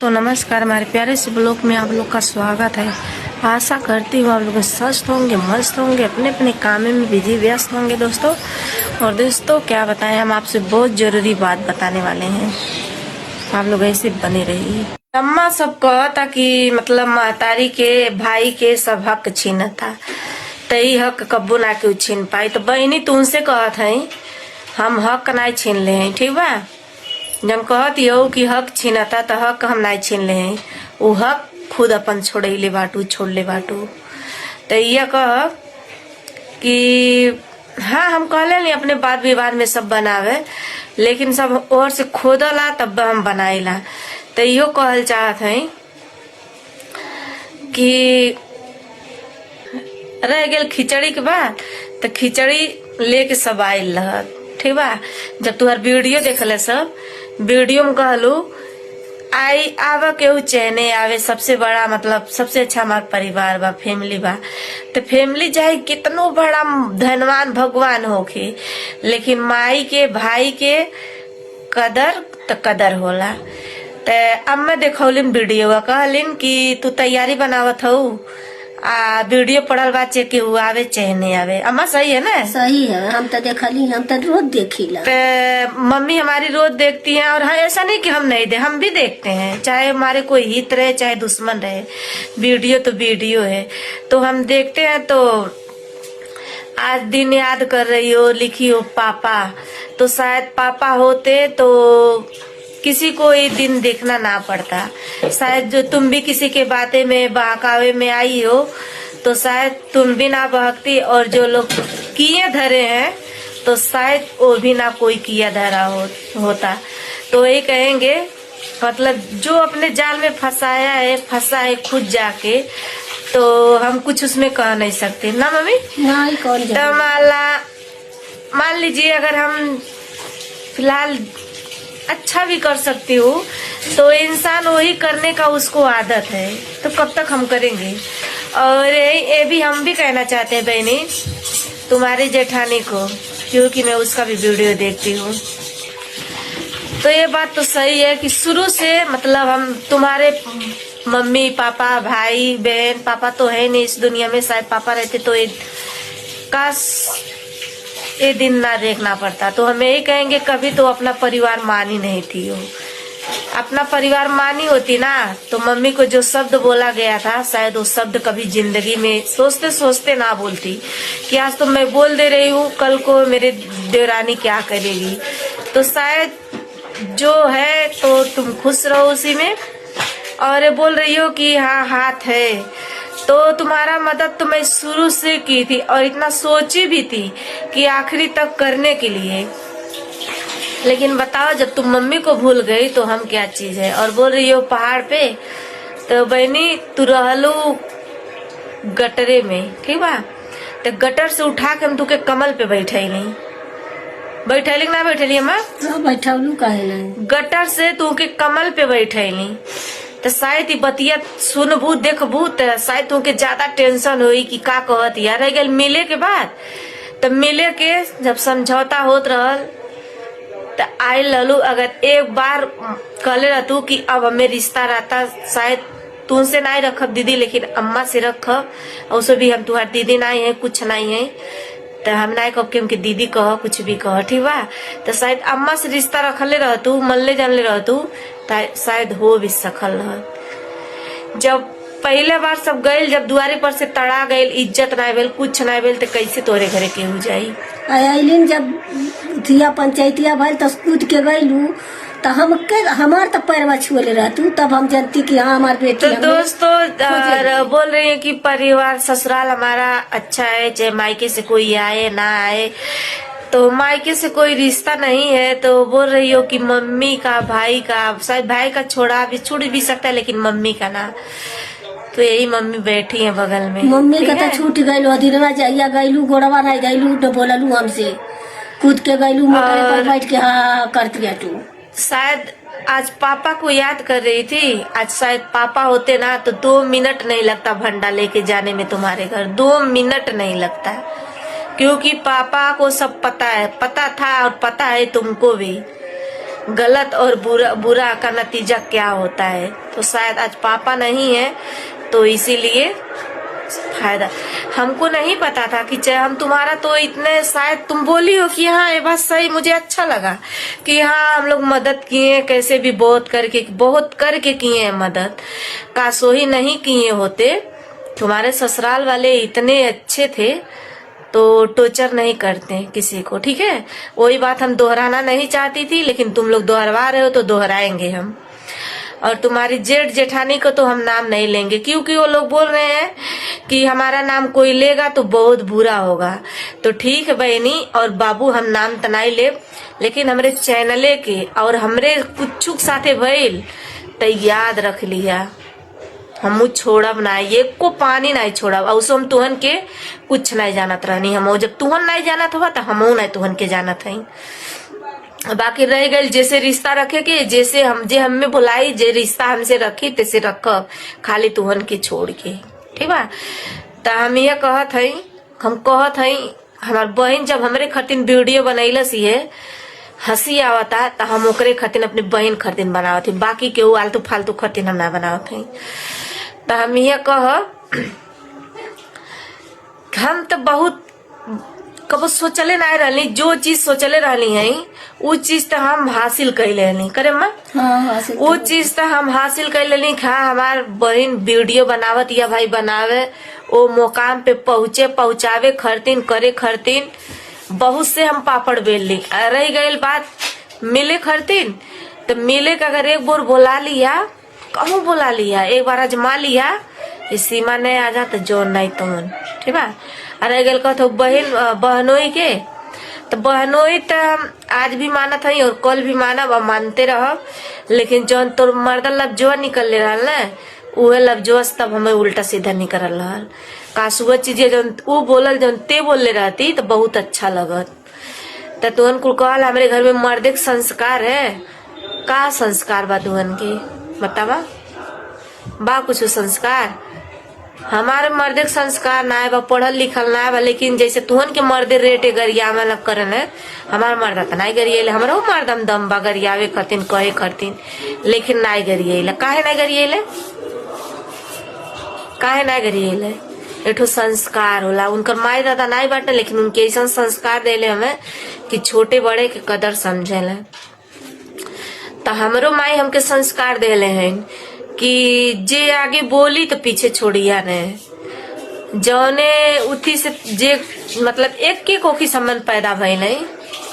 तो नमस्कार, हमारे प्यारे से ब्लॉग में आप लोग का स्वागत है। आशा करती हूँ आप लोग स्वस्थ होंगे, मस्त होंगे, अपने अपने काम में बिजी व्यस्त होंगे दोस्तों। और दोस्तों क्या बताएं, हम आपसे बहुत जरूरी बात बताने वाले हैं, आप लोग ऐसे बने रहिए। अम्मा सब कहता कि मतलब महतारी के भाई के सब हक छीन था, तई हक कब्बो ना के छीन पाई। तो बहनी तुमसे कहत है हम हक ना छीन ले हैं, ठीक बा। जब कहत हो कि हक छीनता तो हक हम नहीं छीन ले हैं, वो हक खुद अपन छोड़े बाटू, छोड़ ले बाटू। तो यह कह कि हाँ, हम कहले नहीं अपने बात विवाद में सब बनावे, लेकिन सब और से खोदला तब हम बनाइला। तो यो कहल चाहत है कि रह गेल खिचड़ी के बाद, तो खिचड़ी लेके सब आयल रह, ठीक बा। जब तुहार वीडियो देखले सब वीडियो में कहलू आई आवा केहू चहने आवे, सबसे बड़ा मतलब सबसे अच्छा हमारा परिवार बा, फैमिली बा। तो फैमिली चाहे कितनो बड़ा धनवान भगवान होके, लेकिन माई के भाई के कदर तो कदर होला। तो अब मैं देखौलिन वीडियो, कहलिन कि तू तैयारी बनावत हूँ आ वीडियो पड़ल बा, चेक के आवे चहने आवे। अम्मा सही है ना? सही है, हम तो देखली, हम तो रोज देखीला। मम्मी हमारी रोज देखती हैं, और हाँ ऐसा नहीं कि हम नहीं दे, हम भी देखते हैं, चाहे हमारे कोई हित रहे चाहे दुश्मन रहे, वीडियो तो वीडियो है तो हम देखते हैं। तो आज दिन याद कर रही हो, लिखी हो पापा, तो शायद पापा होते तो किसी को ये दिन देखना ना पड़ता। शायद जो तुम भी किसी के बातें में बहकावे में आई हो तो शायद तुम भी ना बहकती, और जो लोग किए धरे हैं तो शायद वो भी ना कोई किया धरा होता। तो ये कहेंगे मतलब जो अपने जाल में फंसाया है, फंसा है खुद जाके, तो हम कुछ उसमें कह नहीं सकते ना मम्मी। नहीं, कौन तो मान लीजिए अगर हम फिलहाल अच्छा भी कर सकती हूँ, तो इंसान वही करने का उसको आदत है, तो कब तक हम करेंगे। और ये भी हम भी कहना चाहते हैं बहनी तुम्हारी जेठानी को, क्योंकि मैं उसका भी वीडियो देखती हूँ। तो ये बात तो सही है कि शुरू से मतलब हम तुम्हारे मम्मी पापा भाई बहन, पापा तो है नहीं इस दुनिया में, शायद पापा रहते तो काश ये दिन ना देखना पड़ता। तो हमें यही कहेंगे कभी तो अपना परिवार मानी नहीं थी हो, अपना परिवार मानी होती ना तो मम्मी को जो शब्द बोला गया था शायद वो शब्द कभी जिंदगी में सोचते सोचते ना बोलती कि आज तो मैं बोल दे रही हूँ, कल को मेरे देवरानी क्या करेगी। तो शायद जो है तो तुम खुश रहो उसी में, और बोल रही हो कि हाँ हाथ है, तो तुम्हारा मदद तो मैं शुरू से की थी और इतना सोची भी थी कि आखिरी तक करने के लिए। लेकिन बताओ जब तुम मम्मी को भूल गई तो हम क्या चीज है। और बोल रही हो पहाड़ पे, तो बहनी तू रहलू गटरे में, ठीक बा। तो गटर से उठा के हम तुके कमल पे बैठैली ना बैठेली अम्मा? बैठलू काहे नहीं? गटर से तुके कमल पे बैठैली, तो शायद ही बतिया सुनबू देखबू तो शायद तुमके ज्यादा टेंशन हुई कि का कहत यार। रह गल मिले के बाद, तो मिले के जब समझौता होत रहल तो आई ललू। अगर एक बार कहले रहतू कि अब हमें रिश्ता रहता, शायद तुमसे नहीं रखब दीदी, लेकिन अम्मा से रखब, उससे भी हम तुम्हारी दीदी नहीं है, कुछ नहीं है, तो हम नहीं कब के हमके दीदी कह, कुछ भी कह, ठीक बा। तो शायद अम्मा से रिश्ता रखले रहतू, मनले जानले रहतू, शायद हो भी सकल रह। जब पहले बार सब गए, जब दुआरे पर से तड़ा गए, इज्जत ना भेल, कुछ ना भेल, तो कैसे तोरे घरे केहू जाई। आइलिन जब थिया पंचायतिया भल तो कूद के गईलू, तो हमार तो पैरवा छुएले रहतू, तब हम जानती कि हाँ हमार बेटी। तो दोस्तों बोल रही है कि परिवार ससुराल हमारा अच्छा है, चाहे मायके से कोई आए ना आए, तो मायके से कोई रिश्ता नहीं है। तो बोल रही हो कि मम्मी का, भाई का, शायद भाई का छूट भी सकता है, लेकिन मम्मी का ना। तो यही मम्मी बैठी है बगल में, मम्मी का तो छूट गईलू, अधीरवा जाइया गईलू, गोड़वा नहीं गईलू, तो बोललू हमसे, कूद के गईलू मोटर पर बैठ के हाँ करती है तू। शायद आज पापा को याद कर रही थी, आज शायद पापा होते ना तो 2 मिनट नहीं लगता भंडा लेके जाने में तुम्हारे घर, 2 मिनट नहीं लगता, क्योंकि पापा को सब पता है, पता था और पता है तुमको भी। गलत और बुरा का नतीजा क्या होता है। तो शायद आज पापा नहीं है तो इसीलिए फायदा। हमको नहीं पता था कि चाहे हम तुम्हारा तो इतने, शायद तुम बोली हो कि हाँ ये बात सही, मुझे अच्छा लगा कि हाँ हम लोग मदद किए, कैसे भी बहुत करके किए हैं मदद। काशो ही नहीं किए होते, तुम्हारे ससुराल वाले इतने अच्छे थे तो टॉर्चर नहीं करते किसी को, ठीक है। वही बात हम दोहराना नहीं चाहती थी, लेकिन तुम लोग दोहरा रहे हो तो दोहराएंगे हम। और तुम्हारी जेठ जेठानी को तो हम नाम नहीं लेंगे, क्योंकि वो लोग बोल रहे हैं कि हमारा नाम कोई लेगा तो बहुत बुरा होगा। तो ठीक है बहनी और बाबू, हम नाम तो नहीं ले, लेकिन हमरे चैनले के और हमरे कुछ साथे भइल तो याद रख लिया, हम छोड़ब ना, एक को पानी नहीं छोड़ब। और हम तुहन के कुछ नहीं जानत रहनी, हम जब तुहन नहीं जानत हुआ तो हमो नहीं तुहन के जानत हई। बाकी रह गई जैसे रिश्ता रखे के, जैसे हमें बुलाई, जे रिश्ता हमसे रखी तैसे रखब, खाली तुहन के छोड़ के, ठीक बा। तो हम यह कहत हई, हमार बहन जब हमरे खातिर वीडियो बनैलस है, हंसी आवता तो हम ओकरे खातिर अपनी बहन खातिर बनावत हई, बाकी केहू आलतू फालतू खातिर हम ना बनावत हई। तो हम यह कह, हम तो बहुत कबो सोचले नहीं रहनी, जो चीज सोचले रहनी है वो चीज तो हम हासिल कर लेनी, करे माँ। हाँ, वो चीज तो हम हासिल कर लेनी। हमार बहन वीडियो बनावत या भाई बनावे, वो मुकाम पे पहुँचावे खरतीन करे खरतीन, बहुत से हम पापड़ बेल ली। रह गई बात मिले खरतीन, तो मिले का अगर एक बार बुला लिया, कहूँ बुला लिया, एक बार आजमा लिया, इस सीमा नहीं आ जा तो जो नहीं तो ठीक है। रह गल कहो बहनोई के, तो बहनोई तो आज भी मानत हई और कल भी मानब और मानते रह, लेकिन जौन तोर मर्दा लफ्जवा निकल रहा न, उहे लफ्जवा तब हमें उल्टा सीधा निकल रहा। कासुआ चीजें जौन ऊ बोलल, जौन ते बोले रहती तो बहुत अच्छा लगत। तो तुहन कुल कहल हमारे घर में मर्दे के संस्कार है, का संस्कार बा तुहन के बतावा, बा कुछ संस्कार? हमारे मर्दे के संस्कार ना है बा, पढ़ल लिखल ना है, लेकिन जैसे तुहन के मर्दे रेटे गरिया में करन है, हमार मर्दा तो नहीं गरिएले। हमारा मर्दम दम बा गरियावे खतिन कहे खतिन, लेकिन नहीं गरिएले। काहे नहीं गरिएले? काहे नहीं गरिएले? एठो संस्कार होला, उनकर माई दादा नहीं बाटे, लेकिन उनके ऐसा संस्कार देले हमें कि छोटे बड़े के कदर समझेले। तो हमरो माई हमके संस्कार देले हैं कि जे आगे बोली तो पीछे छोड़िया ने, जौने उठी से जे मतलब एक के कोखी संबंध पैदा भई नहीं,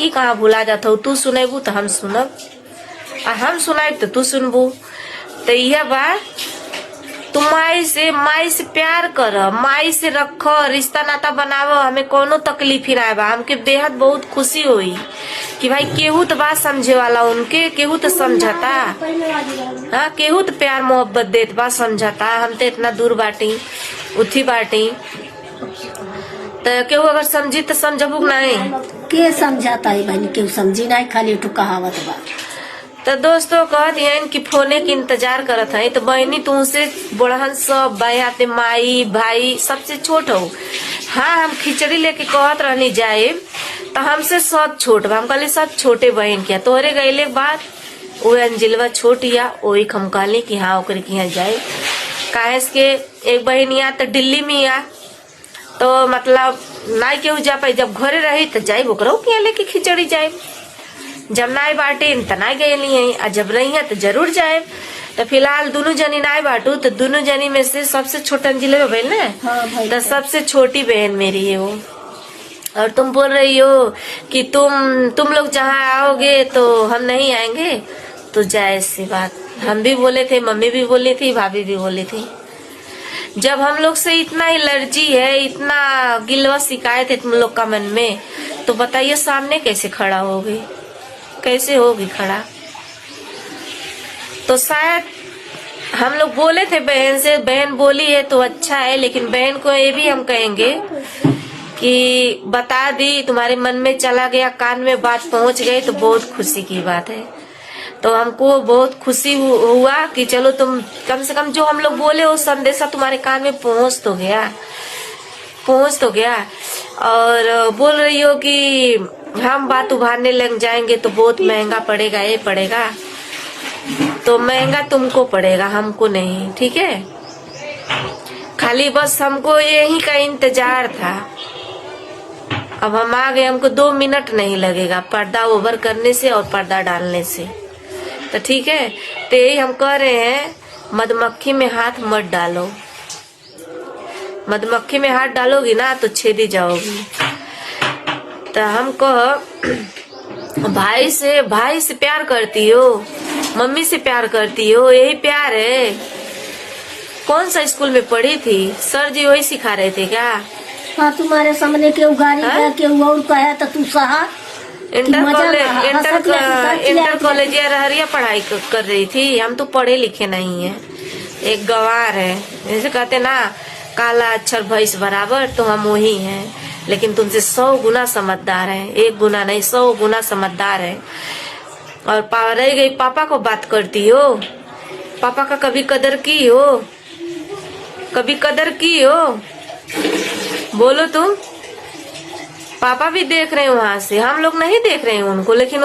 ई कहाँ भुला जाता हो। तू सुनेबू तो हम सुनब, आ हम सुनाब तो तू सुनबू। तो यह बात तुम माई से प्यार कर, माई से रख, रिश्ता नाता बनाव, हमें कोनो तकलीफ ही ना बा। हमके बेहद बहुत खुशी हुई कि भाई केहू तो बात समझे वाला, उनके केहू तो समझता, हाँ केहू तो प्यार मोहब्बत देत बा, समझता। हम तो इतना दूर बाटी उठी बाटी, तो केहू अगर समझी तो समझबू नहीं, के समझाता है बहनी, केहू समझी नहीं, खाली टू कहावत बा। तो दोस्तों कहत हैं कि फोने के इंतजार करत है, तो बहनी तुमसे बड़हन सब भाई, माई भाई सबसे छोट हो। हाँ हम खिचड़ी लेके कहत रहनी जाए, तो हमसे सब छोट बा, हम कहली सब छोटे बहन किया तोहरे गईले बाद वो अंजिलवा छोटिया, वही हम कहली कि हाँ ओकरे के यहाँ जाए। काहे के एक बहनिया तो दिल्ली में या, तो मतलब ना केहू जा पाई, जब घरे रही तो जाए ओकरो के यहाँ लेके खिचड़ी जाए, जब नाई बाटे तो ना गई है, और जब रही है तो जरूर जाए। तो फिलहाल दोनों जनी नाई बाटू, तो दोनों जनी में से सबसे छोटा जिले में बहन है, तो सबसे छोटी बहन मेरी है वो। और तुम बोल रही हो कि तुम लोग जहाँ आओगे तो हम नहीं आएंगे, तो जायज सी बात, हम भी बोले थे, मम्मी भी बोली थी, भाभी भी बोली थी। जब हम लोग से इतना एलर्जी है, इतना गिलवा शिकायत है तुम लोग का मन में, तो बताइए सामने कैसे खड़ा होगी, कैसे होगी खड़ा? तो शायद हम लोग बोले थे बहन से, बहन बोली है तो अच्छा है, लेकिन बहन को ये भी हम कहेंगे कि बता दी, तुम्हारे मन में चला गया, कान में बात पहुंच गई तो बहुत खुशी की बात है। तो हमको बहुत खुशी हुआ कि चलो तुम कम से कम जो हम लोग बोले वो संदेशा तुम्हारे कान में पहुंच तो गया। और बोल रही हो कि हम बात उभारने लग जाएंगे तो बहुत महंगा पड़ेगा, ये पड़ेगा तो महंगा तुमको पड़ेगा, हमको नहीं, ठीक है। खाली बस हमको यही का इंतजार था। अब हम आ गए, हमको 2 मिनट नहीं लगेगा पर्दा ओवर करने से और पर्दा डालने से, तो ठीक है। तो यही हम कह रहे हैं, मधुमक्खी में हाथ मत डालो। मधुमक्खी में हाथ डालोगी ना तो छेदी जाओगी। तो हमको भाई से प्यार करती हो, मम्मी से प्यार करती हो, यही प्यार है। कौन सा स्कूल में पढ़ी थी? सर जी वही सिखा रहे थे क्या? हाँ, तुम्हारे सामने केहू गाड़ी का केहू और कहा तो तू सहा। इंटर कॉलेज या रहरिया पढ़ाई कर रही थी। हम तो पढ़े लिखे नहीं है, एक गंवार है। जैसे कहते ना, काला अक्षर भैंस बराबर, तो हम वही हैं। लेकिन तुमसे 100 गुना समझदार है, 1 गुना नहीं 100 गुना समझदार है। और रह गई पापा को बात करती हो, पापा का कभी कदर की हो? कभी कदर की हो? बोलो तुम। पापा भी देख रहे हैं वहां से, हम लोग नहीं देख रहे हैं उनको, लेकिन